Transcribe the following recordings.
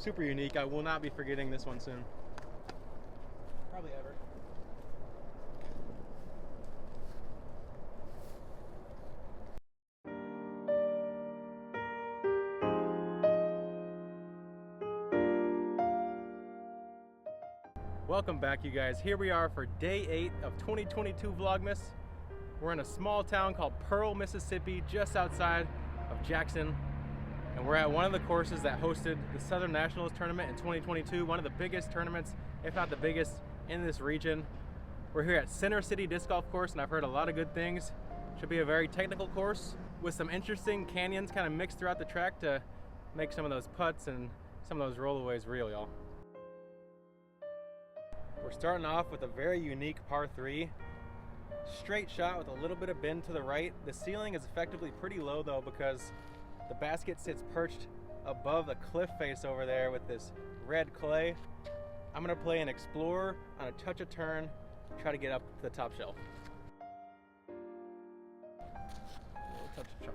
Super unique. I will not be forgetting this one soon. Probably ever. Welcome back, you guys. Here we are for day 8 of 2022 Vlogmas. We're in a small town called Pearl, Mississippi, just outside of Jackson. And we're at one of the courses that hosted the Southern Nationals tournament in 2022, one of the biggest tournaments, if not the biggest, in this region. We're here at Center City Disc Golf Course, and I've heard a lot of good things. Should be a very technical course with some interesting canyons kind of mixed throughout the track to make some of those putts and some of those rollaways real, y'all. We're starting off with a very unique par 3. Straight shot with a little bit of bend to the right. The ceiling is effectively pretty low though, because the basket sits perched above the cliff face over there with this red clay. I'm gonna play an Explorer on a touch of turn, try to get up to the top shelf. A little touch of chalk.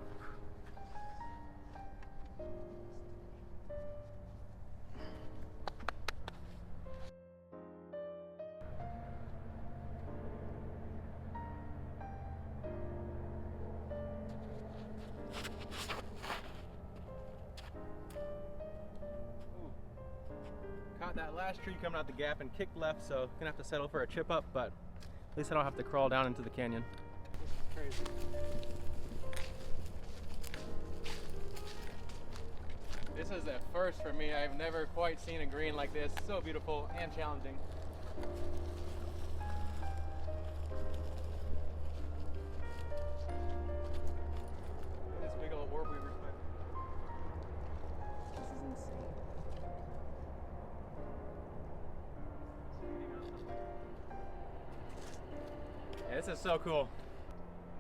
Caught that last tree coming out the gap and kicked left, so gonna have to settle for a chip up, but at least I don't have to crawl down into the canyon. This is crazy. This is a first for me. I've never quite seen a green like this. So beautiful and challenging. This big old orb weaver. This is insane. Yeah, this is so cool.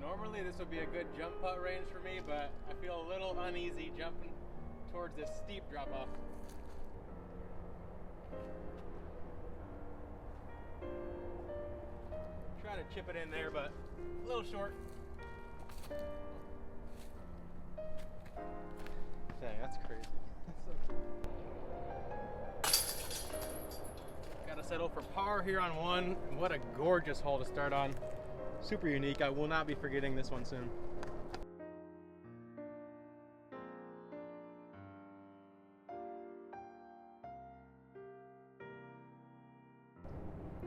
Normally this would be a good jump putt range for me, but I feel a little uneasy jumping towards this steep drop off. Try to chip it in there, but a little short. Dang, that's crazy. That's so cool. Gotta settle for par here on 1. What a gorgeous hole to start on. Super unique. I will not be forgetting this one soon.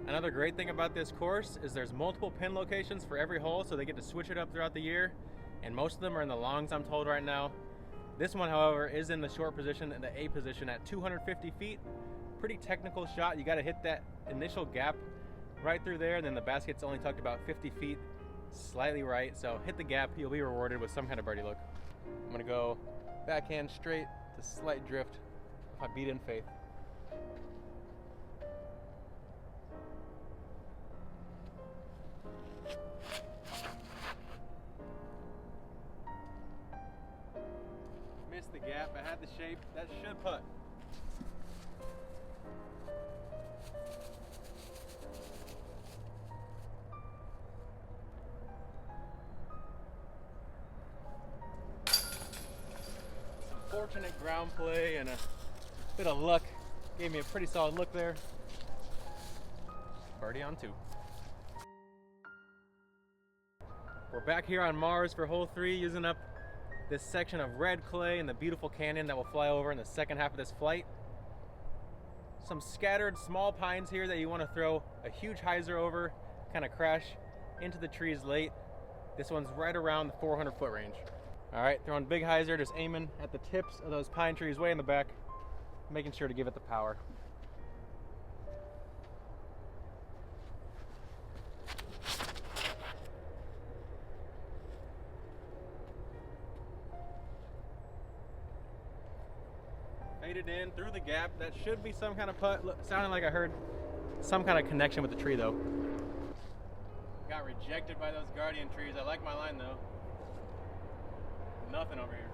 Another great thing about this course is there's multiple pin locations for every hole, so they get to switch it up throughout the year, and most of them are in the longs, I'm told right now. This one, however, is in the short position, in the A position at 250 feet. Pretty technical shot. You got to hit that initial gap right through there, and then the basket's only tucked about 50 feet slightly right, so hit the gap, you'll be rewarded with some kind of birdie look. I'm gonna go backhand straight to slight drift if I beat in faith. Missed the gap. I had the shape. That should putt. Fortunate ground play and a bit of luck gave me a pretty solid look there. Birdie on 2. We're back here on Mars for hole 3, using up this section of red clay and the beautiful canyon that will fly over in the second half of this flight. Some scattered small pines here that you want to throw a huge hyzer over, kind of crash into the trees late. This one's right around the 400-foot range. All right, throwing big hyzer, just aiming at the tips of those pine trees way in the back, making sure to give it the power. Faded in through the gap. That should be some kind of putt. Look, sounded like I heard some kind of connection with the tree though. Got rejected by those guardian trees. I like my line though. Nothing over here.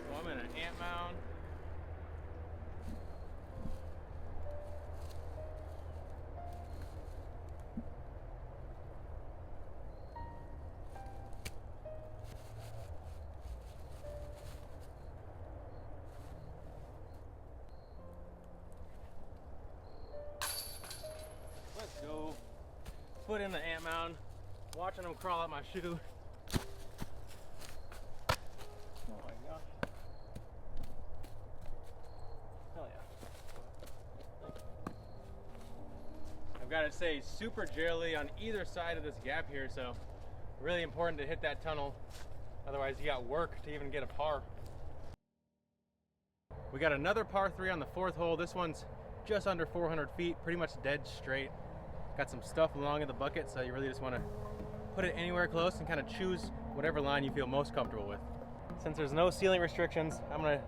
So I'm in an ant mound. foot in the ant mound, watching them crawl up my shoe. Oh my gosh. Hell yeah. I've got to say, super jelly on either side of this gap here, so really important to hit that tunnel. Otherwise you got work to even get a par. We got another par 3 on the 4th hole. This one's just under 400 feet, pretty much dead straight. Got some stuff along in the bucket, so you really just want to put it anywhere close and kind of choose whatever line you feel most comfortable with. Since there's no ceiling restrictions, I'm gonna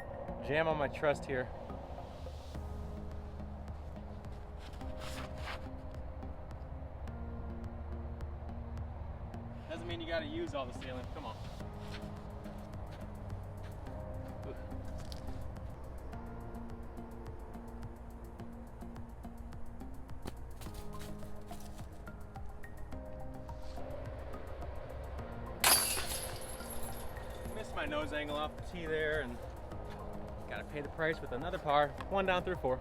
jam on my trust here. Doesn't mean you gotta use all the ceiling, come on. Oof. Missed my nose angle off the tee there, and gotta pay the price with another par. 1 down through 4.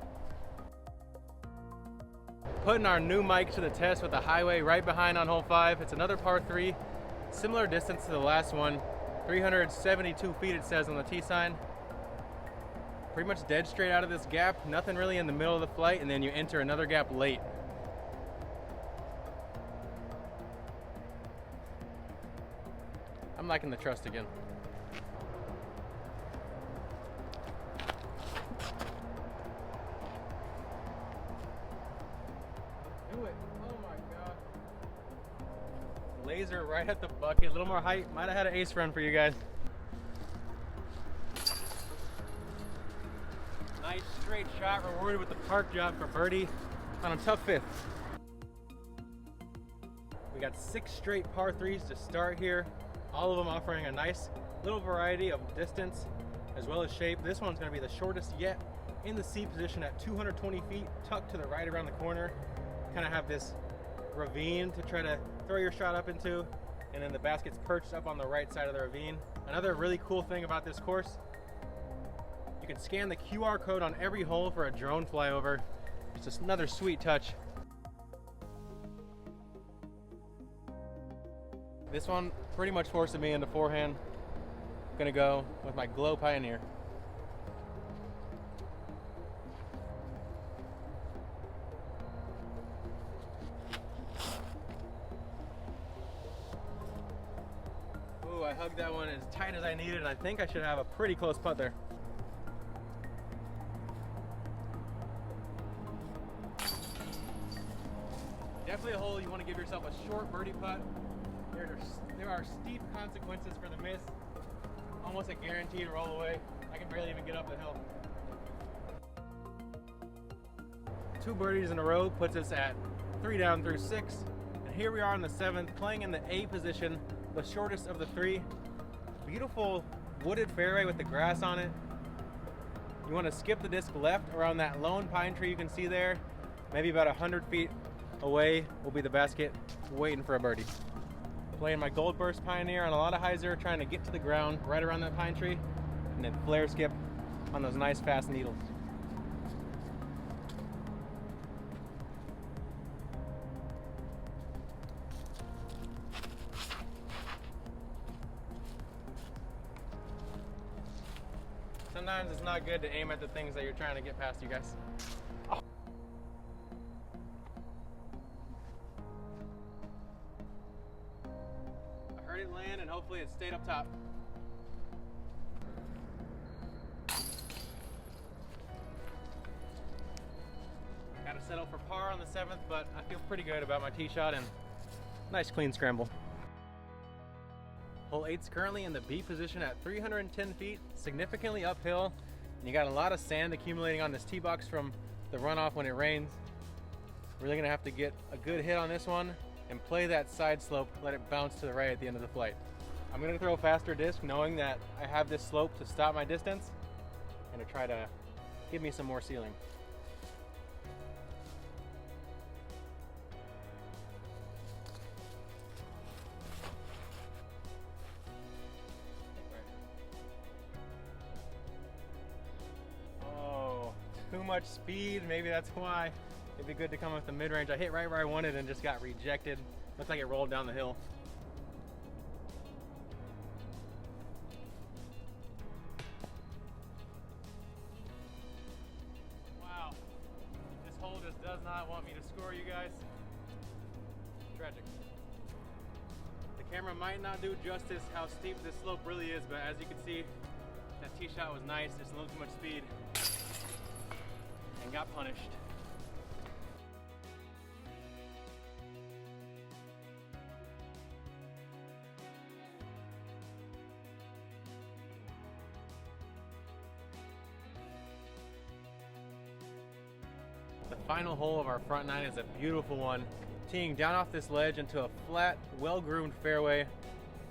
Putting our new mic to the test with the highway right behind on hole 5. It's another par 3, similar distance to the last one, 372 feet it says on the tee sign. Pretty much dead straight out of this gap, nothing really in the middle of the flight, and then you enter another gap late. I'm liking the trust again. Do it. Oh my god. Laser right at the bucket. A little more height. Might have had an ace run for you guys. Nice straight shot, rewarded with the park job for birdie on a tough 5th. We got 6 straight par 3s to start here. All of them offering a nice little variety of distance as well as shape. This one's going to be the shortest yet, in the C position at 220 feet, tucked to the right around the corner. Kind of have this ravine to try to throw your shot up into, and then the basket's perched up on the right side of the ravine. Another really cool thing about this course, you can scan the QR code on every hole for a drone flyover. It's just another sweet touch. This one pretty much forcing me into forehand. I'm gonna go with my Glow Pioneer. Ooh, I hugged that one as tight as I needed, and I think I should have a pretty close putt there. Definitely a hole you want to give yourself a short birdie putt. There are steep consequences for the miss. Almost a guaranteed roll away. I can barely even get up the hill. 2 birdies in a row puts us at 3 down through 6. And here we are in the 7th, playing in the A position, the shortest of the 3. Beautiful wooded fairway with the grass on it. You want to skip the disc left around that lone pine tree you can see there. Maybe about 100 feet away will be the basket waiting for a birdie. Playing my Gold Burst Pioneer on a lot of hyzer, trying to get to the ground right around that pine tree, and then flare skip on those nice fast needles. Sometimes it's not good to aim at the things that you're trying to get past, you guys. It land, and hopefully it stayed up top. Got to settle for par on the 7th, but I feel pretty good about my tee shot and nice clean scramble. Hole 8's currently in the B position at 310 feet, significantly uphill, and you got a lot of sand accumulating on this tee box from the runoff when it rains. Really gonna have to get a good hit on this one and play that side slope, let it bounce to the right at the end of the flight. I'm gonna throw a faster disc knowing that I have this slope to stop my distance and to try to give me some more ceiling. Oh, too much speed, maybe that's why It'd be good to come with the mid-range. I hit right where I wanted and just got rejected. Looks like it rolled down the hill. Wow, this hole just does not want me to score, you guys. Tragic. The camera might not do justice how steep this slope really is, but as you can see, that tee shot was nice, just a little too much speed, and got punished. The final hole of our front nine is a beautiful one, teeing down off this ledge into a flat, well-groomed fairway.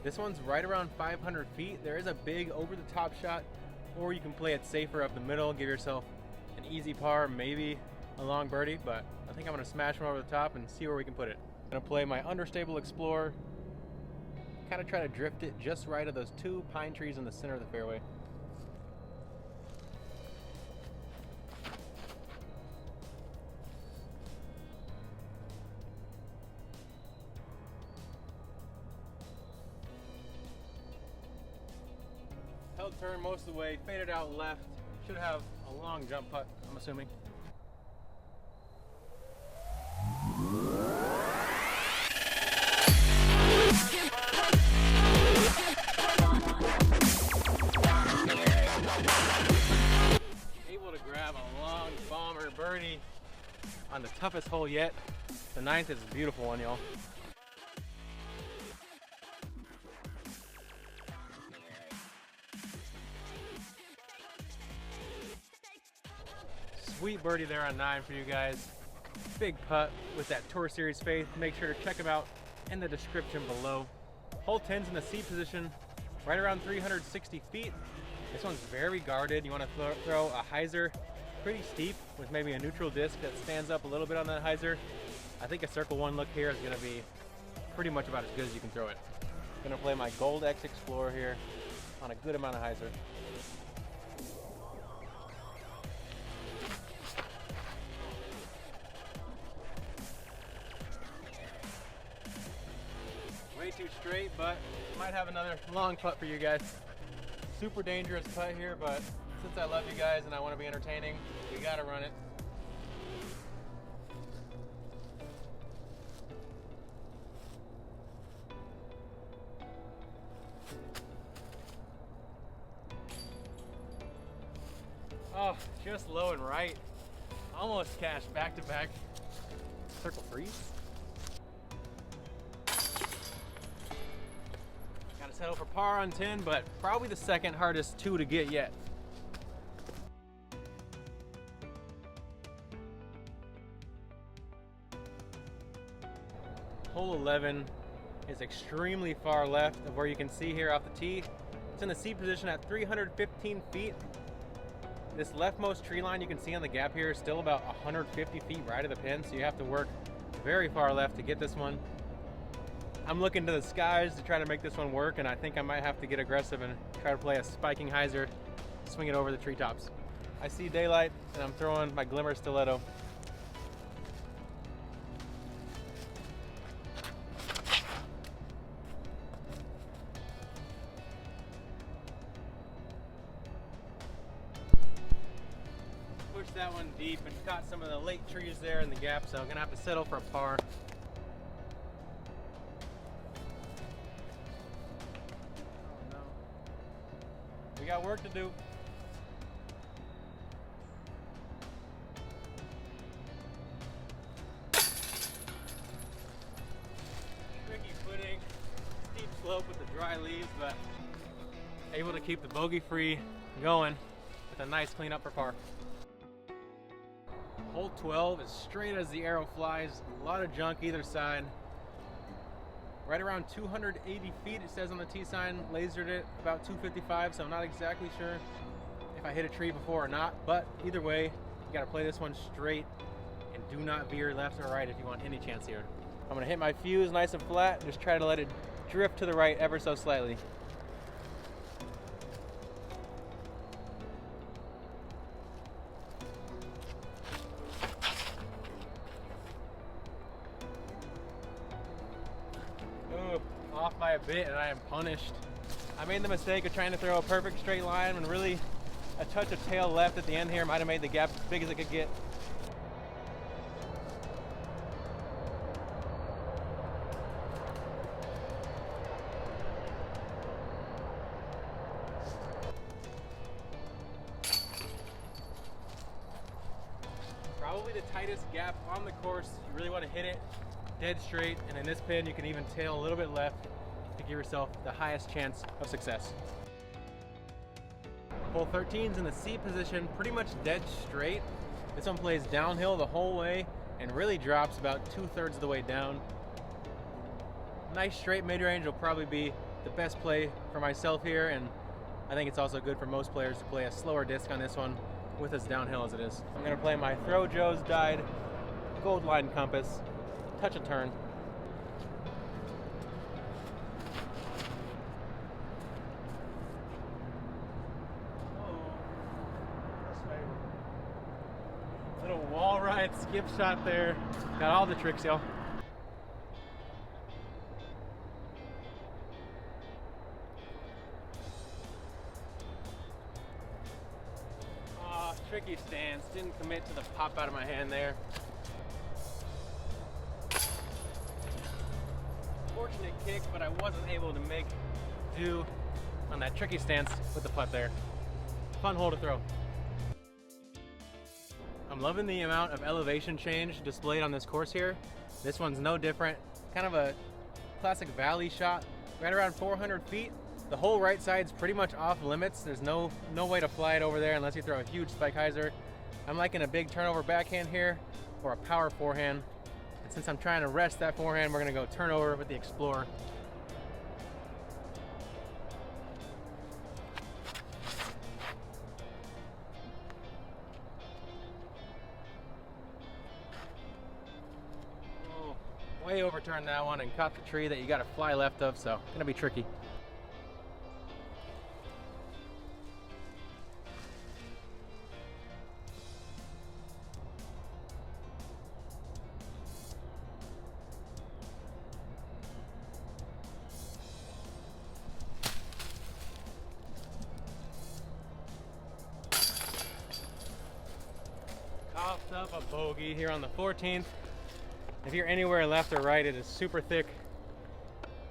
This one's right around 500 feet. There is a big over-the-top shot, or you can play it safer up the middle, give yourself an easy par, maybe a long birdie, but I think I'm gonna smash one over the top and see where we can put it. I'm gonna play my understable Explorer, kind of try to drift it just right of those two pine trees in the center of the fairway. Held turn most of the way, faded out left. Should have a long jump putt, I'm assuming. Able to grab a long bomber birdie on the toughest hole yet. The ninth is a beautiful one, y'all. Sweet birdie there on 9 for you guys. Big putt with that Tour Series faith. Make sure to check them out in the description below. Hole 10's in the seat position, right around 360 feet. This one's very guarded. You want to throw a hyzer pretty steep with maybe a neutral disc that stands up a little bit on that hyzer. I think a circle one look here is going to be pretty much about as good as you can throw it. I'm going to play my Gold X Explorer here on a good amount of hyzer. Way too straight, but might have another long putt for you guys. Super dangerous putt here, but since I love you guys and I want to be entertaining, we gotta run it. Oh, just low and right. Almost cashed back to back. Circle freeze. Settle for par on 10, but probably the second hardest 2 to get yet. Hole 11 is extremely far left of where you can see here off the tee. It's in the seat position at 315 feet. This leftmost tree line you can see on the gap here is still about 150 feet right of the pin, so you have to work very far left to get this one. I'm looking to the skies to try to make this one work, and I think I might have to get aggressive and try to play a spiking hyzer, swing it over the treetops. I see daylight, and I'm throwing my Glimmer stiletto. Pushed that one deep and caught some of the late trees there in the gap, so I'm gonna have to settle for a par. We got work to do. Tricky footing, steep slope with the dry leaves, but able to keep the bogey free going with a nice cleanup for par. Hole 12 is straight as the arrow flies, a lot of junk either side. Right around 280 feet, it says on the tee sign. Lasered it about 255, so I'm not exactly sure if I hit a tree before or not, but either way, you gotta play this one straight and do not veer left or right if you want any chance here. I'm gonna hit my fuse nice and flat, just try to let it drift to the right ever so slightly. off by a bit and I am punished. I made the mistake of trying to throw a perfect straight line when really a touch of tail left at the end here might have made the gap as big as it could get. Probably the tightest gap on the course. You really want to hit it dead straight, and in this pin you can even tail a little bit left to give yourself the highest chance of success. Hole 13's in the C position, pretty much dead straight. This one plays downhill the whole way and really drops about 2/3 of the way down. Nice straight mid-range will probably be the best play for myself here, and I think it's also good for most players to play a slower disc on this one with as downhill as it is. I'm gonna play my Throw Joe's Dyed Gold Line Compass, touch a turn. Little wall ride skip shot there. Got all the tricks, y'all. Tricky stance, didn't commit to the pop out of my hand there. Fortunate kick, but I wasn't able to make do on that tricky stance with the putt there. Fun hole to throw. I'm loving the amount of elevation change displayed on this course here. This one's no different. Kind of a classic valley shot, right around 400 feet. The whole right side's pretty much off limits. There's no way to fly it over there unless you throw a huge spike hyzer. I'm liking a big turnover backhand here or a power forehand. And since I'm trying to rest that forehand, we're gonna go turnover with the Explorer. Oh, way overturned that one and caught the tree that you gotta fly left of, so gonna be tricky. Coughed up a bogey here on the 14th. If you're anywhere left or right, it is super thick.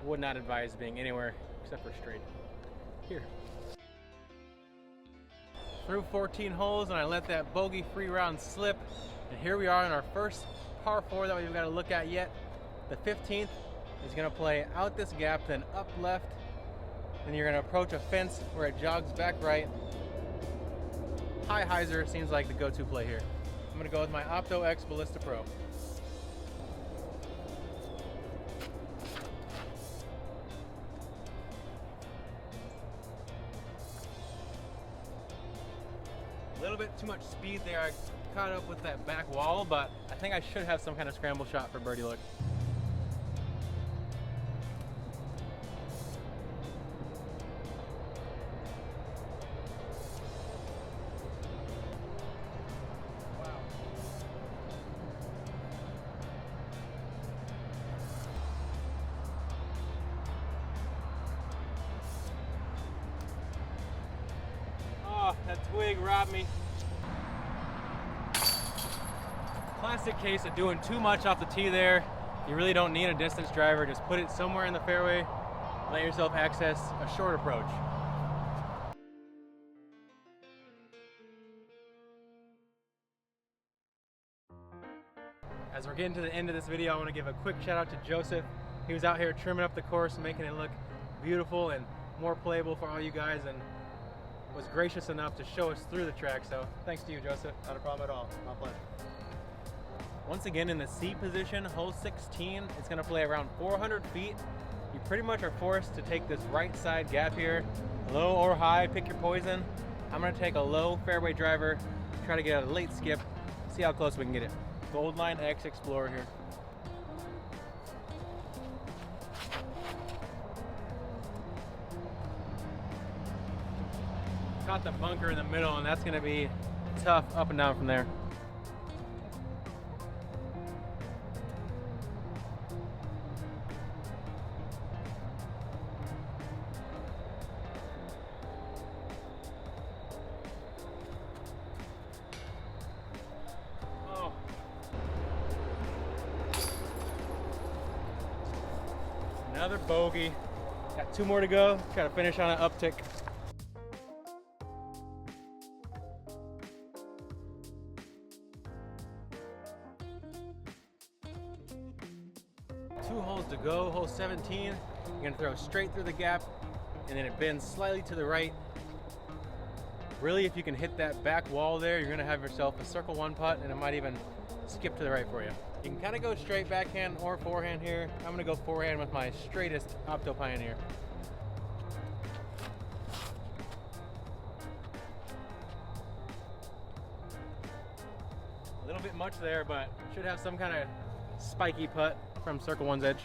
Would not advise being anywhere except for straight. Here. Through 14 holes and I let that bogey free round slip. And here we are in our first par 4 that we've got to look at yet. The 15th is going to play out this gap, then up left. Then you're going to approach a fence where it jogs back right. High hyzer seems like the go-to play here. I'm going to go with my Opto X Ballista Pro. A little bit too much speed there. I caught up with that back wall, but I think I should have some kind of scramble shot for birdie look. That twig robbed me. Classic case of doing too much off the tee there. You really don't need a distance driver. Just put it somewhere in the fairway. Let yourself access a short approach. As we're getting to the end of this video, I want to give a quick shout out to Joseph. He was out here trimming up the course and making it look beautiful and more playable for all you guys, and was gracious enough to show us through the track, so thanks to you, Joseph. Not a problem at all. My pleasure. Once again, in the C position, hole 16, it's gonna play around 400 feet. You pretty much are forced to take this right side gap here, low or high, pick your poison. I'm gonna take a low fairway driver, try to get a late skip, see how close we can get it. Gold Line X Explorer here. Caught the bunker in the middle, and that's going to be tough up and down from there. Another bogey. Got 2 more to go. Gotta finish on an uptick. Two holes to go. Hole 17. You're gonna throw straight through the gap, and then it bends slightly to the right. Really, if you can hit that back wall there, you're gonna have yourself a circle 1 putt, and it might even skip to the right for you. You can kind of go straight backhand or forehand here. I'm gonna go forehand with my straightest Opto Pioneer. A little bit much there, but should have some kind of spiky putt from circle 1's edge.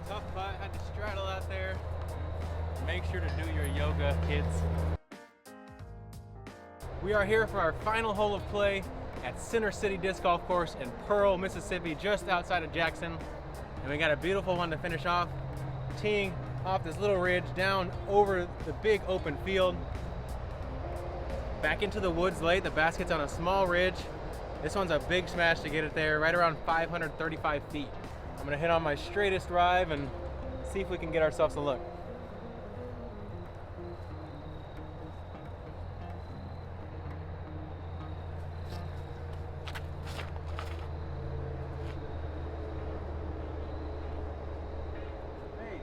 Tough putt, had to straddle out there. Make sure to do your yoga, kids. We are here for our final hole of play at Center City Disc Golf Course in Pearl, Mississippi, just outside of Jackson. And we got a beautiful one to finish off, teeing off this little ridge down over the big open field. Back into the woods late, the basket's on a small ridge. This one's a big smash to get it there, right around 535 feet. I'm gonna hit on my straightest drive and see if we can get ourselves a look. Hey.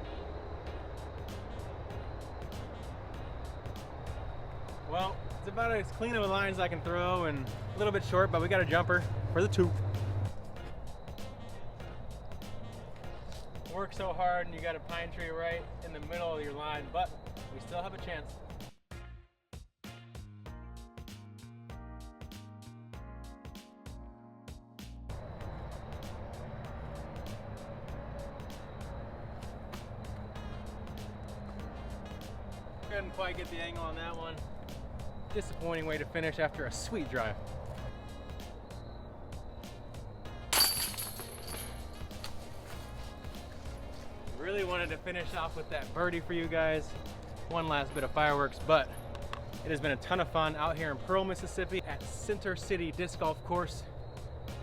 Well, it's about as clean of a line as I can throw, and a little bit short, but we got a jumper for the 2. Work so hard and you got a pine tree right in the middle of your line, but we still have a chance. Couldn't quite get the angle on that one. Disappointing way to finish after a sweet drive. Really wanted to finish off with that birdie for you guys. One last bit of fireworks, but it has been a ton of fun out here in Pearl, Mississippi at Center City Disc Golf Course.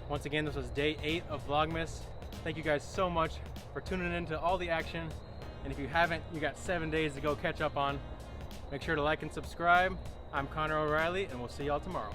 Once again, this was day 8 of Vlogmas. Thank you guys so much for tuning in to all the action. And if you haven't, you got 7 days to go catch up on. Make sure to like and subscribe. I'm Connor O'Reilly, and we'll see y'all tomorrow.